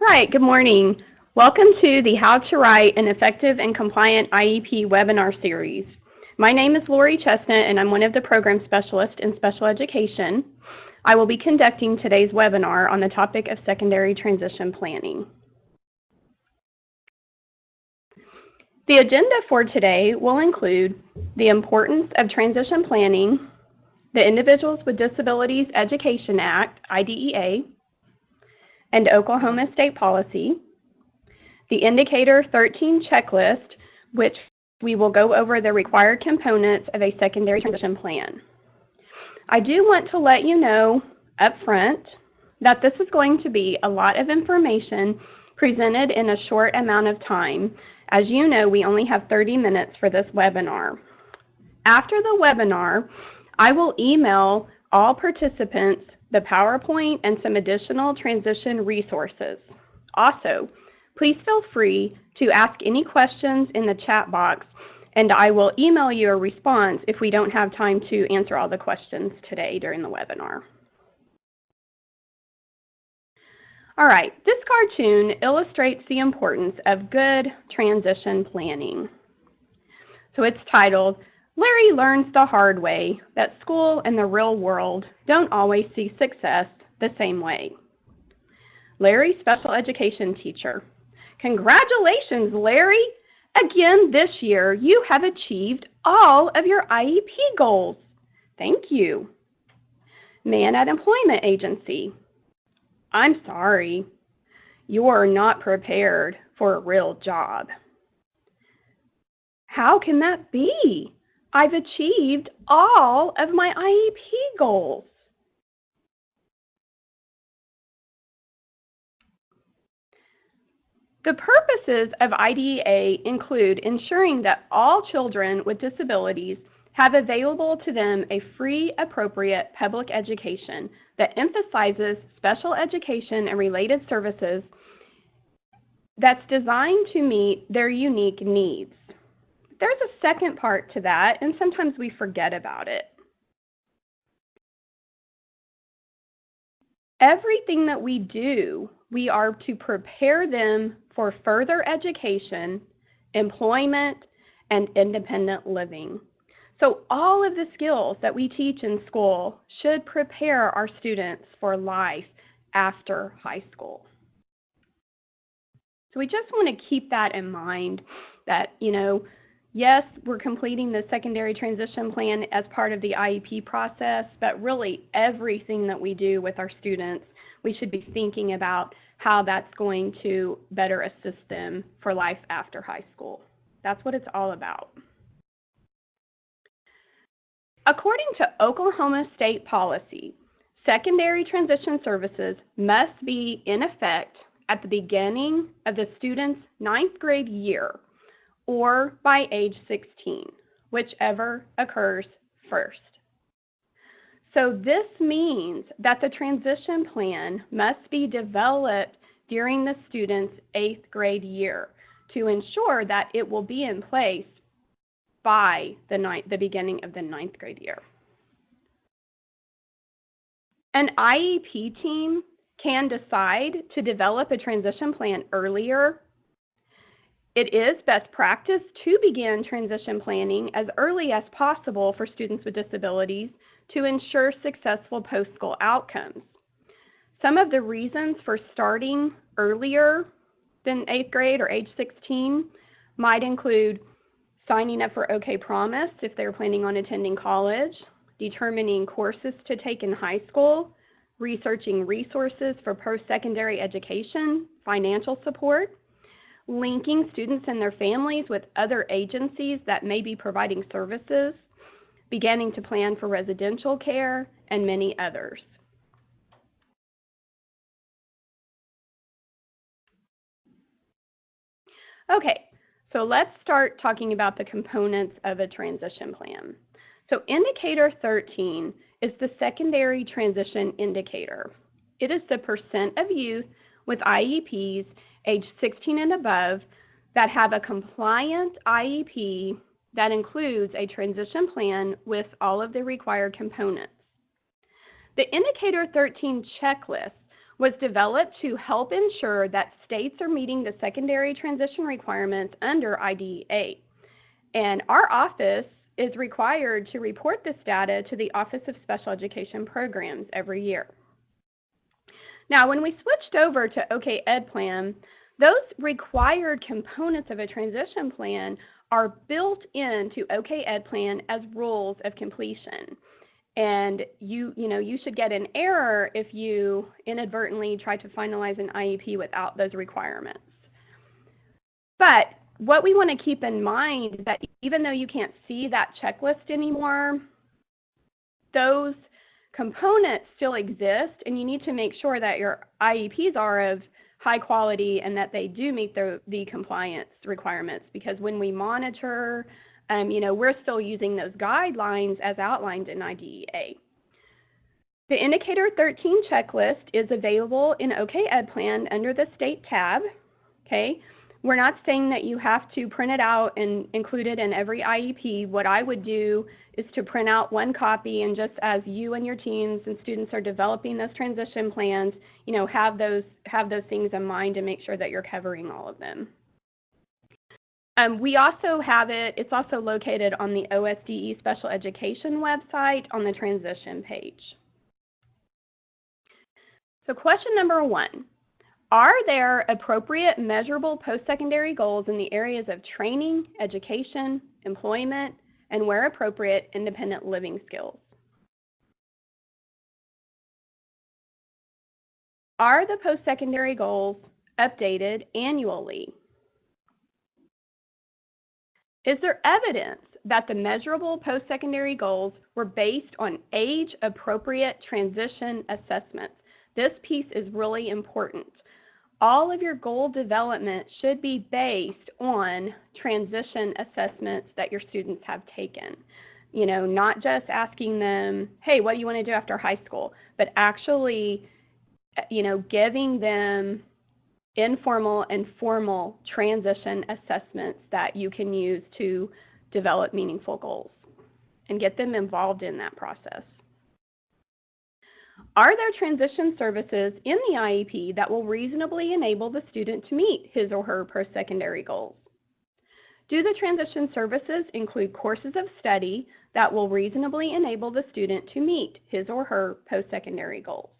Right, good morning. Welcome to the How to Write an Effective and Compliant IEP webinar series. My name is Lori Chesnut, and I'm one of the program specialists in special education. I will be conducting today's webinar on the topic of secondary transition planning. The agenda for today will include the importance of transition planning, the Individuals with Disabilities Education Act, IDEA, and Oklahoma State Policy, the Indicator 13 checklist, which we will go over the required components of a secondary transition plan. I do want to let you know up front that this is going to be a lot of information presented in a short amount of time. As you know, we only have 30 minutes for this webinar. After the webinar, I will email all participants the PowerPoint and some additional transition resources. Also, please feel free to ask any questions in the chat box, and I will email you a response if we don't have time to answer all the questions today during the webinar. All right, this cartoon illustrates the importance of good transition planning. So it's titled, "Larry learns the hard way that school and the real world don't always see success the same way." Larry, special education teacher. Congratulations, Larry! Again this year, you have achieved all of your IEP goals. Thank you. Man at employment agency. I'm sorry, you are not prepared for a real job. How can that be? I've achieved all of my IEP goals. The purposes of IDEA include ensuring that all children with disabilities have available to them a free, appropriate public education that emphasizes special education and related services that's designed to meet their unique needs. There's a second part to that, and sometimes we forget about it. Everything that we do, we are to prepare them for further education, employment, and independent living. So all of the skills that we teach in school should prepare our students for life after high school. So we just want to keep that in mind that, yes, we're completing the secondary transition plan as part of the IEP process, but really everything that we do with our students, we should be thinking about how that's going to better assist them for life after high school. That's what it's all about. According to Oklahoma State Policy, secondary transition services must be in effect at the beginning of the student's 9th grade year or by age 16, whichever occurs first. So this means that the transition plan must be developed during the student's 8th grade year to ensure that it will be in place by the beginning of the 9th grade year. An IEP team can decide to develop a transition plan earlier. It is best practice to begin transition planning as early as possible for students with disabilities to ensure successful post-school outcomes. Some of the reasons for starting earlier than 8th grade or age 16 might include signing up for OK Promise if they're planning on attending college, determining courses to take in high school, researching resources for post-secondary education, financial support, linking students and their families with other agencies that may be providing services, beginning to plan for residential care, and many others. Okay, so let's start talking about the components of a transition plan. So Indicator 13 is the secondary transition indicator. It is the percent of youth with IEPs age 16 and above that have a compliant IEP that includes a transition plan with all of the required components. The Indicator 13 checklist was developed to help ensure that states are meeting the secondary transition requirements under IDEA. And our office is required to report this data to the Office of Special Education Programs every year. Now, when we switched over to OK Ed Plan, those required components of a transition plan are built into OK Ed Plan as rules of completion. And you should get an error if you inadvertently try to finalize an IEP without those requirements. But what we want to keep in mind is that even though you can't see that checklist anymore, those components still exist, and you need to make sure that your IEPs are of high quality and that they do meet the compliance requirements, because when we monitor, we're still using those guidelines as outlined in IDEA. The Indicator 13 checklist is available in OK Ed Plan under the State tab. Okay, we're not saying that you have to print it out and include it in every IEP. What I would do is to print out one copy, and just as you and your teams and students are developing those transition plans, have those things in mind and make sure that you're covering all of them. We also have it's also located on the OSDE Special Education website on the transition page. So question number 1, are there appropriate measurable post-secondary goals in the areas of training, education, employment, and where appropriate, independent living skills? Are the post-secondary goals updated annually? Is there evidence that the measurable post-secondary goals were based on age-appropriate transition assessments? This piece is really important. All of your goal development should be based on transition assessments that your students have taken. Not just asking them, hey, what do you want to do after high school, but actually, giving them informal and formal transition assessments that you can use to develop meaningful goals and get them involved in that process. Are there transition services in the IEP that will reasonably enable the student to meet his or her post-secondary goals? Do the transition services include courses of study that will reasonably enable the student to meet his or her post-secondary goals?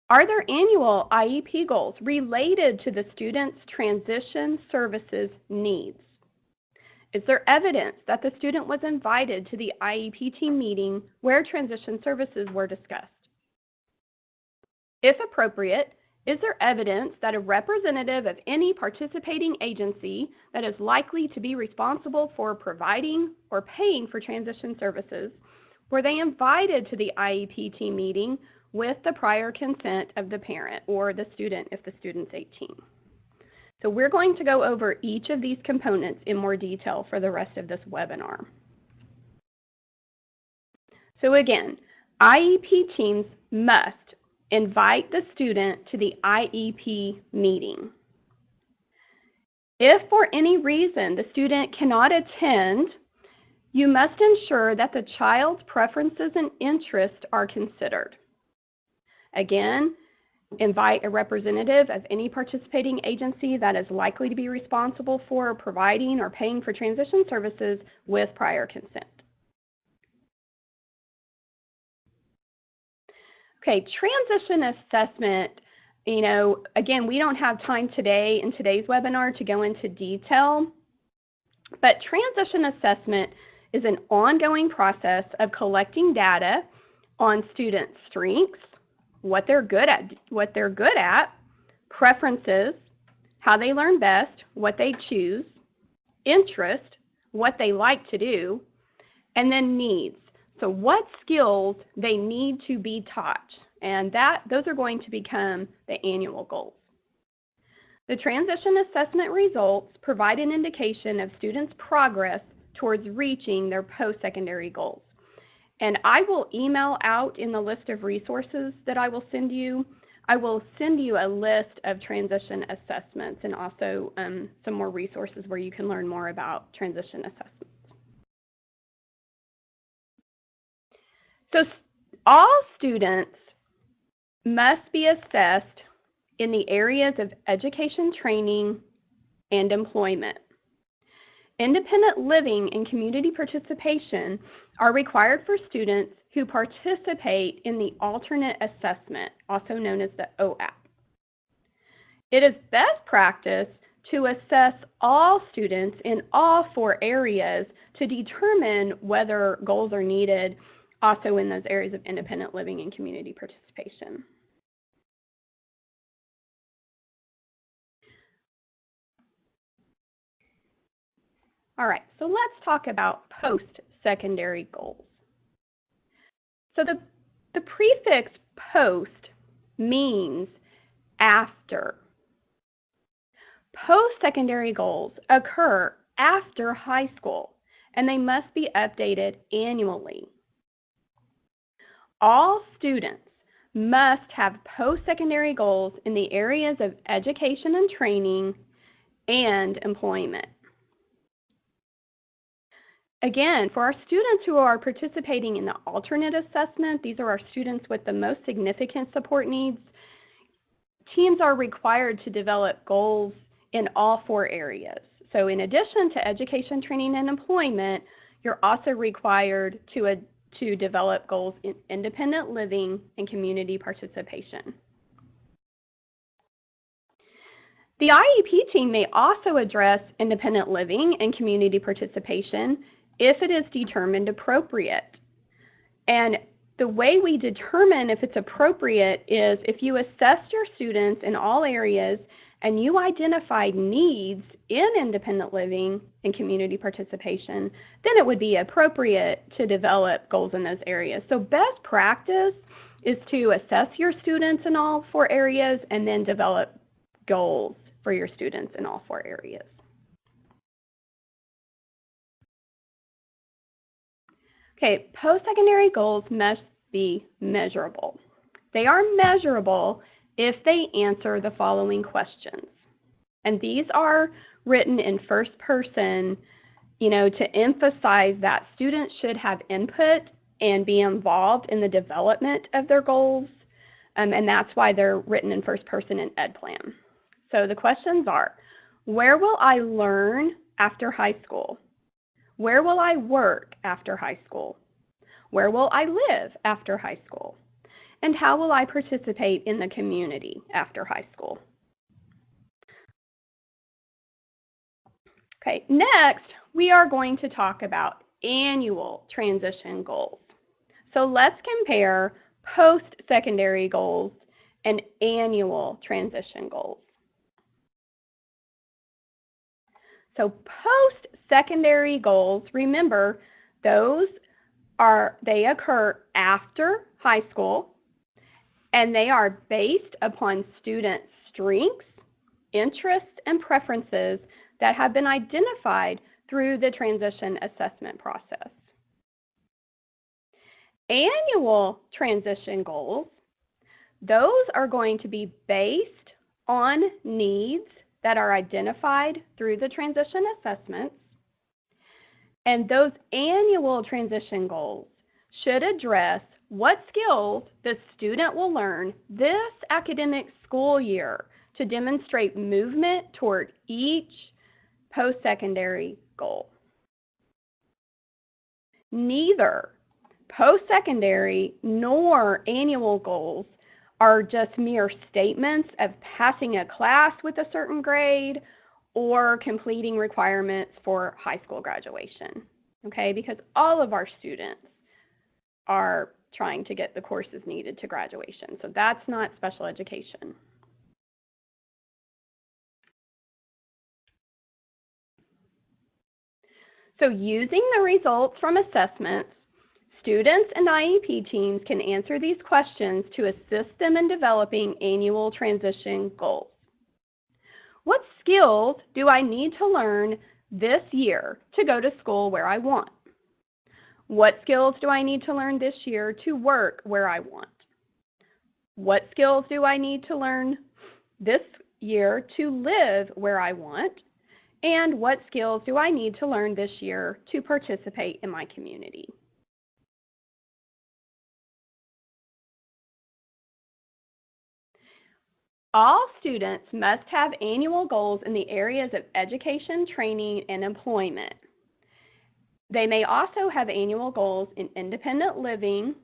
Are there annual IEP goals related to the student's transition services needs? Is there evidence that the student was invited to the IEP team meeting where transition services were discussed? If appropriate, is there evidence that a representative of any participating agency that is likely to be responsible for providing or paying for transition services, were they invited to the IEP team meeting with the prior consent of the parent or the student if the student's 18? So we're going to go over each of these components in more detail for the rest of this webinar. So again, IEP teams must invite the student to the IEP meeting. If for any reason the student cannot attend, you must ensure that the child's preferences and interests are considered. Again, invite a representative of any participating agency that is likely to be responsible for providing or paying for transition services with prior consent. Okay, transition assessment, again, we don't have time today in today's webinar to go into detail, but transition assessment is an ongoing process of collecting data on students' strengths, what they're good at, preferences, how they learn best, what they choose, interest, what they like to do, and then needs. So what skills they need to be taught, and those are going to become the annual goals. The transition assessment results provide an indication of students' progress towards reaching their post-secondary goals. And I will email out in the list of resources that I will send you. I will send you a list of transition assessments and also some more resources where you can learn more about transition assessments. So all students must be assessed in the areas of education, training, and employment. Independent living and community participation are required for students who participate in the alternate assessment, also known as the OAP. It is best practice to assess all students in all 4 areas to determine whether goals are needed also in those areas of independent living and community participation. All right, so let's talk about post-secondary goals. So the prefix post means after. Post-secondary goals occur after high school, and they must be updated annually. All students must have post-secondary goals in the areas of education and training and employment. Again, for our students who are participating in the alternate assessment, these are our students with the most significant support needs, teams are required to develop goals in all 4 areas. So in addition to education, training, and employment, you're also required to develop goals in independent living and community participation. The IEP team may also address independent living and community participation if it is determined appropriate. And the way we determine if it's appropriate is if you assess your students in all areas and you identified needs in independent living and community participation, then it would be appropriate to develop goals in those areas. So best practice is to assess your students in all 4 areas and then develop goals for your students in all 4 areas. Okay, post-secondary goals must be measurable. They are measurable if they answer the following questions. And these are written in first person, to emphasize that students should have input and be involved in the development of their goals. And that's why they're written in first person in Ed Plan. So the questions are, where will I learn after high school? Where will I work after high school? Where will I live after high school? And how will I participate in the community after high school? Okay, next we are going to talk about annual transition goals. So let's compare post-secondary goals and annual transition goals. So post-secondary goals, remember, they occur after high school, and they are based upon student strengths, interests, and preferences that have been identified through the transition assessment process. Annual transition goals, those are going to be based on needs that are identified through the transition assessments. And those annual transition goals should address what skills the student will learn this academic school year to demonstrate movement toward each post-secondary goal. Neither post-secondary nor annual goals are just mere statements of passing a class with a certain grade or completing requirements for high school graduation, okay? Because all of our students are trying to get the courses needed to graduation, so that's not special education. So using the results from assessments, students and IEP teams can answer these questions to assist them in developing annual transition goals. What skills do I need to learn this year to go to school where I want? What skills do I need to learn this year to work where I want? What skills do I need to learn this year to live where I want? And what skills do I need to learn this year to participate in my community? All students must have annual goals in the areas of education, training, and employment. They may also have annual goals in independent living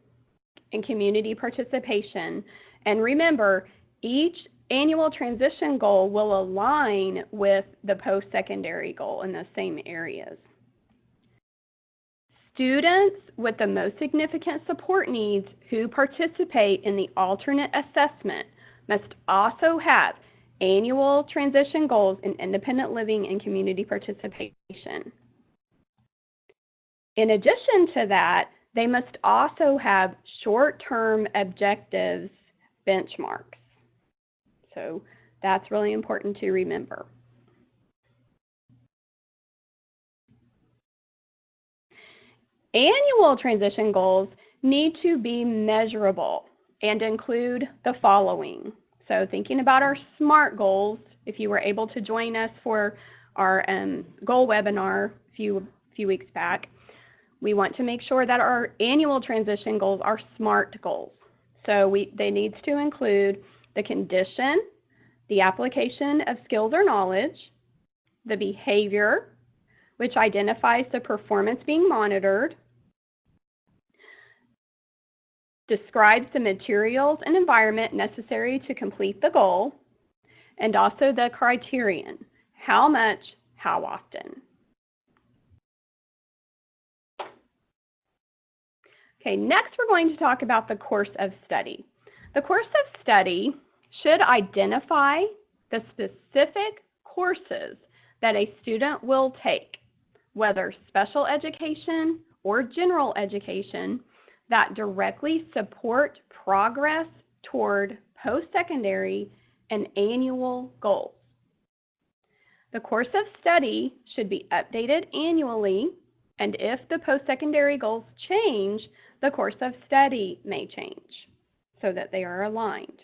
and community participation. And remember, each annual transition goal will align with the post-secondary goal in the same areas. Students with the most significant support needs who participate in the alternate assessment must also have annual transition goals in independent living and community participation. In addition to that, they must also have short-term objectives benchmarks. So that's really important to remember. Annual transition goals need to be measurable and include the following. So thinking about our SMART goals, if you were able to join us for our goal webinar a few weeks back, we want to make sure that our annual transition goals are SMART goals. So they need to include the condition, the application of skills or knowledge, the behavior, which identifies the performance being monitored, describes the materials and environment necessary to complete the goal, and also the criterion, how much, how often. Okay, next we're going to talk about the course of study. The course of study should identify the specific courses that a student will take, whether special education or general education, that directly support progress toward post-secondary and annual goals. The course of study should be updated annually, and if the post-secondary goals change, the course of study may change so that they are aligned.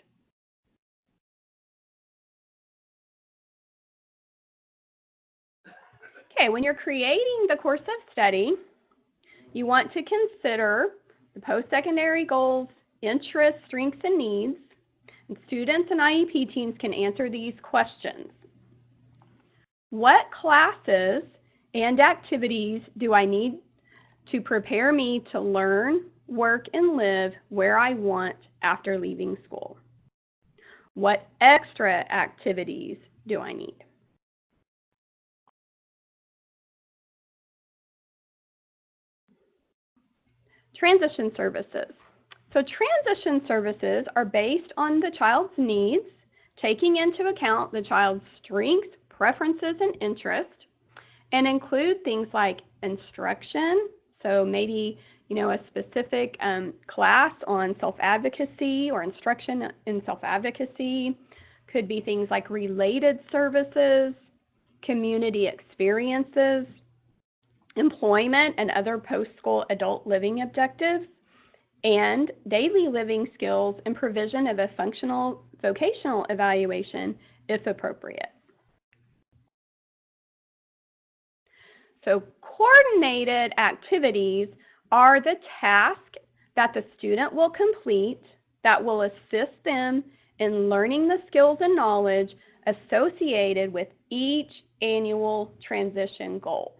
Okay, when you're creating the course of study, you want to consider the post-secondary goals, interests, strengths, and needs. And students and IEP teams can answer these questions. What classes and activities do I need to prepare me to learn, work, and live where I want after leaving school? What extra activities do I need? Transition services. So transition services are based on the child's needs, taking into account the child's strengths, preferences, and interests, and include things like instruction, so maybe a specific class on self-advocacy or instruction in self-advocacy. Could be things like related services, community experiences, employment and other post-school adult living objectives, and daily living skills and provision of a functional vocational evaluation if appropriate. So coordinated activities are the task that the student will complete that will assist them in learning the skills and knowledge associated with each annual transition goal.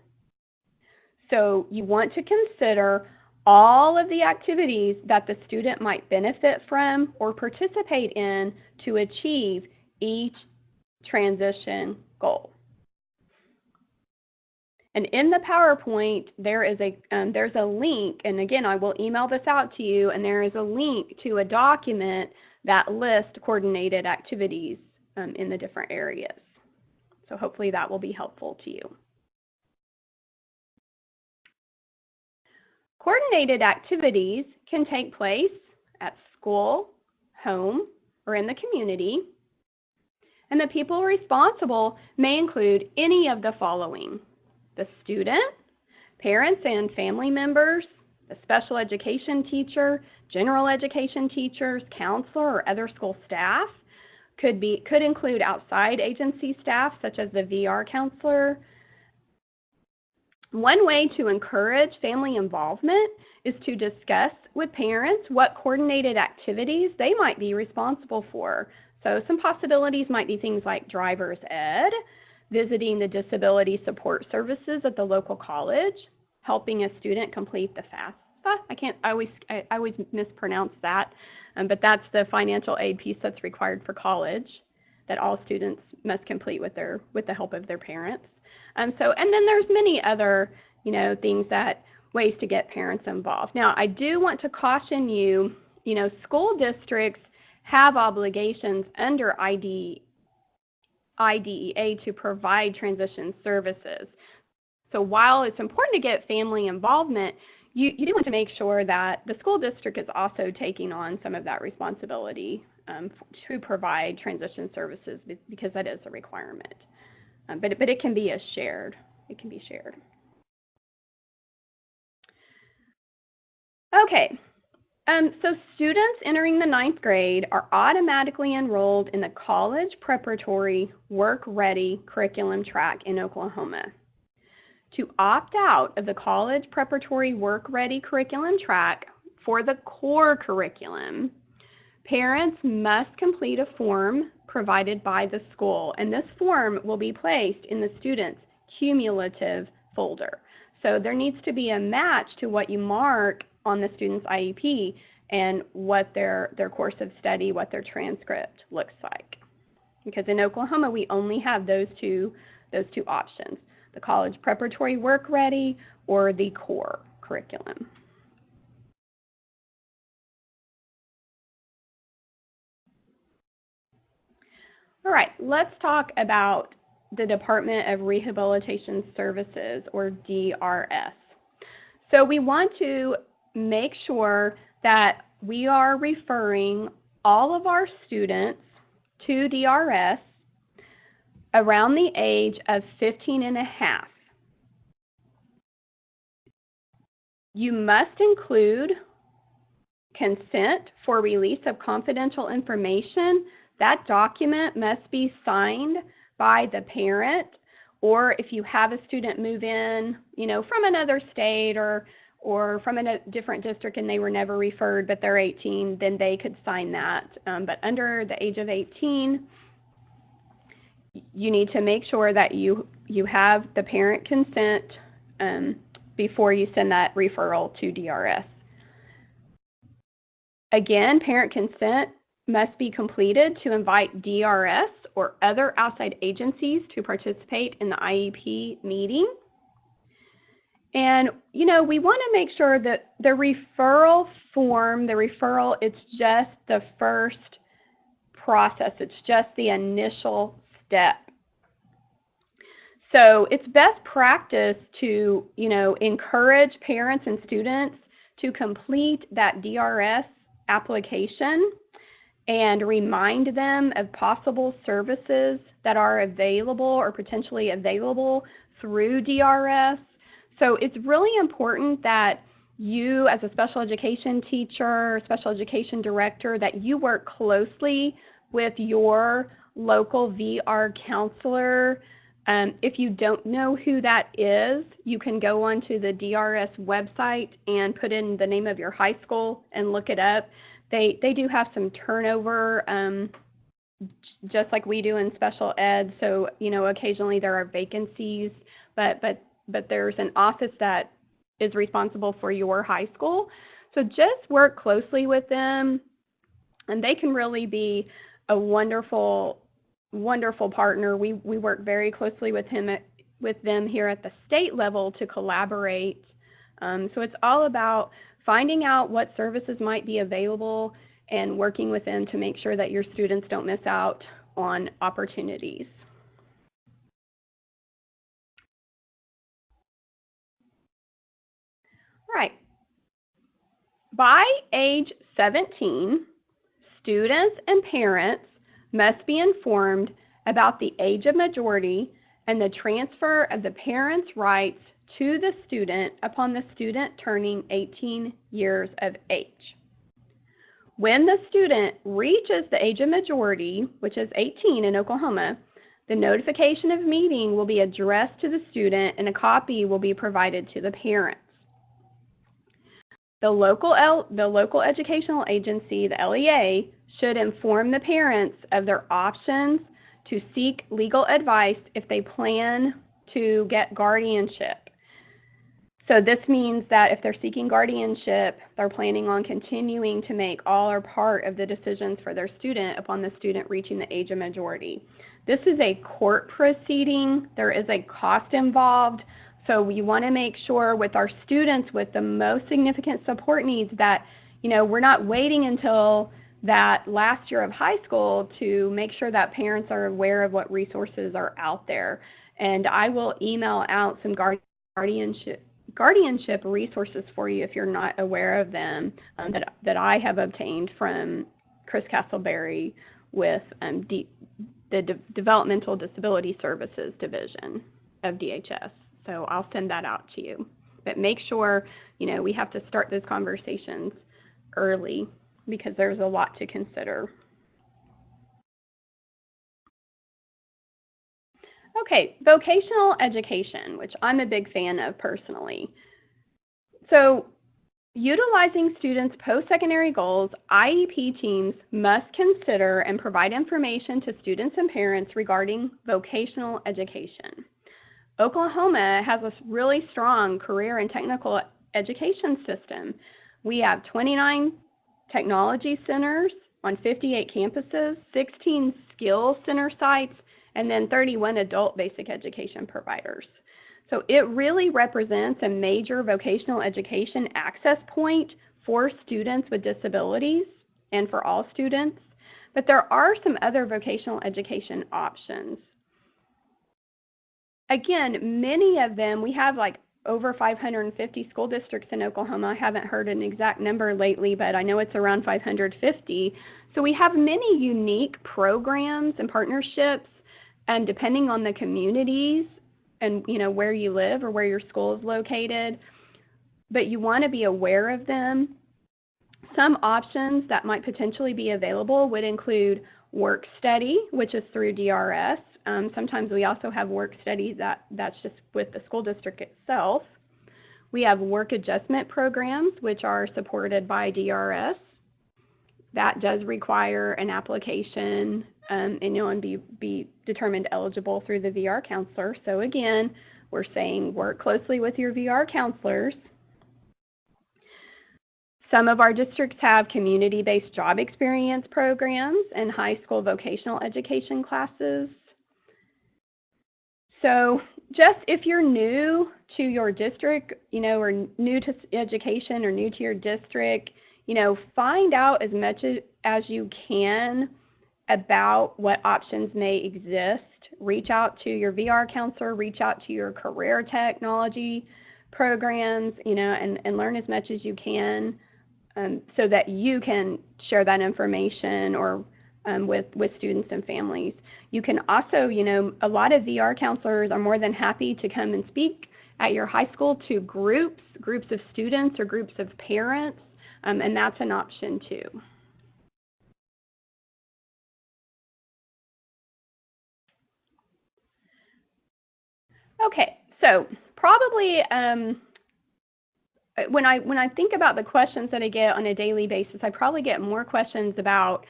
So you want to consider all of the activities that the student might benefit from or participate in to achieve each transition goal. And in the PowerPoint, there's a link, and again, I will email this out to you, and there is a link to a document that lists coordinated activities in the different areas. So hopefully that will be helpful to you. Coordinated activities can take place at school, home, or in the community, and the people responsible may include any of the following: the student, parents and family members, the special education teacher, general education teachers, counselor, or other school staff. Could include outside agency staff such as the VR counselor, One way to encourage family involvement is to discuss with parents what coordinated activities they might be responsible for. So some possibilities might be things like driver's ed, visiting the disability support services at the local college, helping a student complete the FAFSA. I always mispronounce that, but that's the financial aid piece that's required for college that all students must complete with the help of their parents. And then there's many other, things ways to get parents involved. Now, I do want to caution you, school districts have obligations under IDEA to provide transition services. So while it's important to get family involvement, you do want to make sure that the school district is also taking on some of that responsibility to provide transition services, because that is a requirement. But it can be shared. It can be shared. Okay. So students entering the 9th grade are automatically enrolled in the College Preparatory Work-Ready curriculum track in Oklahoma. To opt out of the College Preparatory Work-Ready curriculum track for the core curriculum, parents must complete a form provided by the school, and this form will be placed in the student's cumulative folder. So there needs to be a match to what you mark on the student's IEP and what their course of study, what their transcript looks like. Because in Oklahoma, we only have those two options, the College Preparatory Work Ready or the core curriculum. All right, let's talk about the Department of Rehabilitation Services, or DRS. So we want to make sure that we are referring all of our students to DRS around the age of 15 and a half. You must include consent for release of confidential information. That document must be signed by the parent, or if you have a student move in, from another state or from a different district and they were never referred but they're 18, then they could sign that. But under the age of 18, you need to make sure that you have the parent consent before you send that referral to DRS. Again, parent consent must be completed to invite DRS or other outside agencies to participate in the IEP meeting. And, we want to make sure that the referral form, it's just the first process. It's just the initial step. So it's best practice to, encourage parents and students to complete that DRS application and remind them of possible services that are available or potentially available through DRS. So it's really important that you, as a special education teacher, special education director, that you work closely with your local VR counselor. If you don't know who that is, you can go onto the DRS website and put in the name of your high school and look it up. They do have some turnover, just like we do in special ed. So, occasionally there are vacancies, but there's an office that is responsible for your high school. So just work closely with them, and they can really be a wonderful partner. We work very closely with them here at the state level to collaborate. So it's all about finding out what services might be available and working with them to make sure that your students don't miss out on opportunities. All right. By age 17, students and parents must be informed about the age of majority and the transfer of the parents' rights to the student upon the student turning 18 years of age. When the student reaches the age of majority, which is 18 in Oklahoma, The notification of meeting will be addressed to the student and a copy will be provided to the parents. The local educational agency, the LEA, should inform the parents of their options to seek legal advice if they plan to get guardianship. So this means that if they're seeking guardianship, they're planning on continuing to make all or part of the decisions for their student upon the student reaching the age of majority. This is a court proceeding. There is a cost involved. So we want to make sure with our students with the most significant support needs that, we're not waiting until that last year of high school to make sure that parents are aware of what resources are out there. And I will email out some guardianship resources for you if you're not aware of them, that I have obtained from Chris Castleberry with the Developmental Disability Services Division of DHS. So I'll send that out to you. But make sure, we have to start those conversations early because there's a lot to consider. Okay, vocational education, which I'm a big fan of personally. So, utilizing students' post-secondary goals, IEP teams must consider and provide information to students and parents regarding vocational education. Oklahoma has a really strong career and technical education system. We have 29 technology centers on 58 campuses, 16 skill center sites, and then 31 adult basic education providers. So it really represents a major vocational education access point for students with disabilities and for all students, but there are some other vocational education options. Again, many of them, we have like over 550 school districts in Oklahoma. I haven't heard an exact number lately, but I know it's around 550. So we have many unique programs and partnerships, and depending on the communities and where you live or where your school is located, but you want to be aware of them. Some options that might potentially be available would include work study, which is through DRS. Sometimes we also have work study that's just with the school district itself. We have work adjustment programs, which are supported by DRS. That does require an application and be determined eligible through the VR counselor. So again, we're saying work closely with your VR counselors. Some of our districts have community-based job experience programs and high school vocational education classes. So just if you're new to your district, or new to education or new to your district, find out as much as you can about what options may exist. Reach out to your VR counselor, reach out to your career technology programs, and learn as much as you can so that you can share that information or with students and families. You can also, a lot of VR counselors are more than happy to come and speak at your high school to groups of students or groups of parents, and that's an option too. Okay, so probably when I think about the questions that I get on a daily basis, I probably get more questions about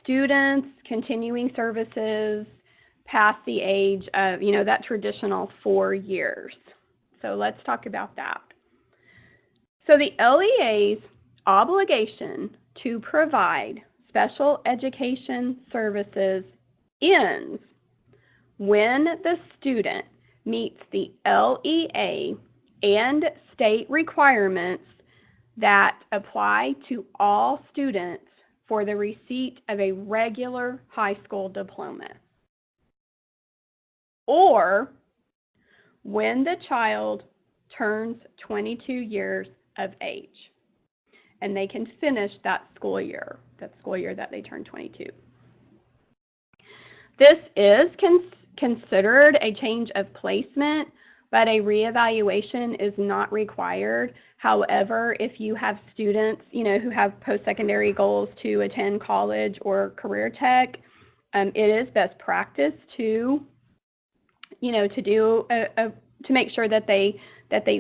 students continuing services past the age of, that traditional 4 years. So let's talk about that. So the LEA's obligation to provide special education services ends when the student meets the LEA and state requirements that apply to all students for the receipt of a regular high school diploma, or when the child turns 22 years of age and they can finish that school year that they turn 22. This is considered a change of placement, but a reevaluation is not required. However, if you have students, who have post-secondary goals to attend college or career tech, It is best practice to, to do to make sure that they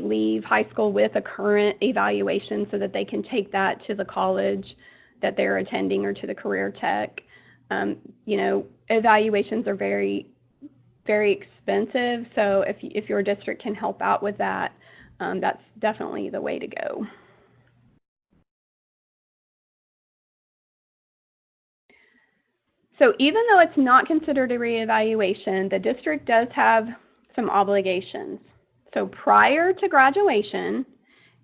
leave high school with a current evaluation so that they can take that to the college that they're attending or to the career tech. Evaluations are very, very expensive, so if your district can help out with that, that's definitely the way to go. So even though it's not considered a reevaluation, the district does have some obligations. So prior to graduation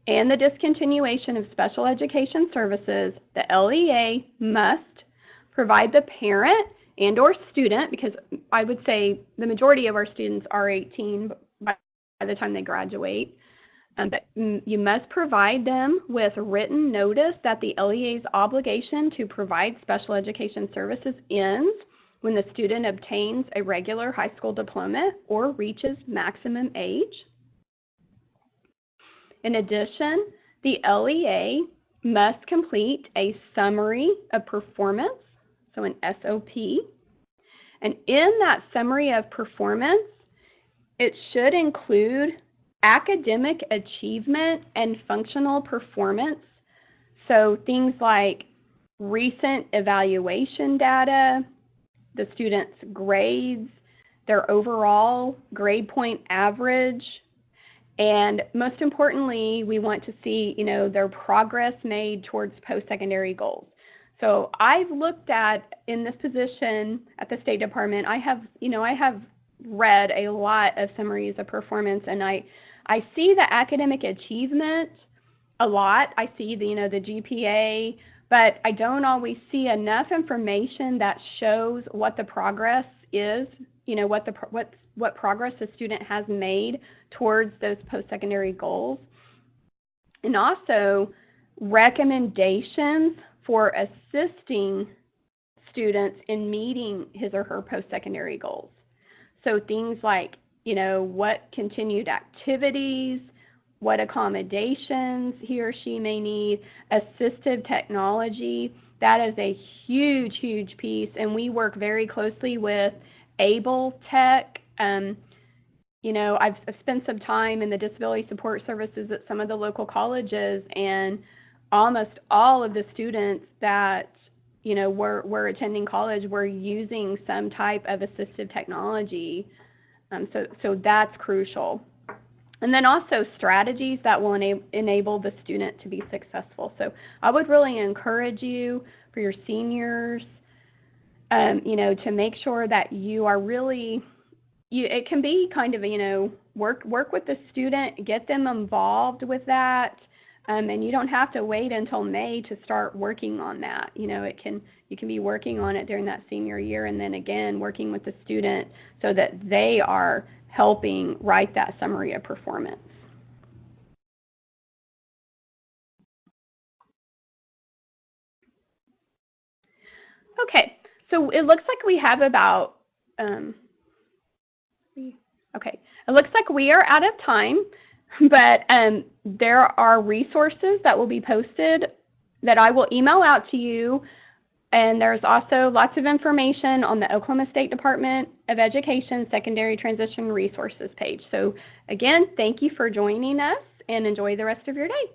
and the discontinuation of special education services, the LEA must provide the parent and or student, because I would say the majority of our students are 18 by the time they graduate, but you must provide them with written notice that the LEA's obligation to provide special education services ends when the student obtains a regular high school diploma or reaches maximum age. In addition, the LEA must complete a summary of performance, so an SOP, and in that summary of performance, it should include academic achievement and functional performance, so things like recent evaluation data, the student's grades, their overall grade point average, and most importantly, we want to see, their progress made towards post-secondary goals. So I've looked at, in this position at the State Department, I have read a lot of summaries of performance, and I see the academic achievement a lot. I see the GPA, but I don't always see enough information that shows what the progress is, what progress the student has made towards those post-secondary goals. And also recommendations for assisting students in meeting his or her post-secondary goals. So things like, what continued activities, what accommodations he or she may need, assistive technology. That is a huge, huge piece, and we work very closely with Able Tech. I've spent some time in the disability support services at some of the local colleges, and almost all of the students that were attending college were using some type of assistive technology. So that's crucial. And then also strategies that will enable the student to be successful. So I would really encourage you, for your seniors, to make sure that you are really, it can be kind of, work with the student, get them involved with that, and you don't have to wait until May to start working on that. You can be working on it during that senior year, and then again working with the student so that they are helping write that summary of performance. Okay, so it looks like we have about, it looks like we are out of time, but there are resources that will be posted that I will email out to you, and there's also lots of information on the Oklahoma State Department of Education Secondary Transition Resources page. So again, thank you for joining us, and enjoy the rest of your day.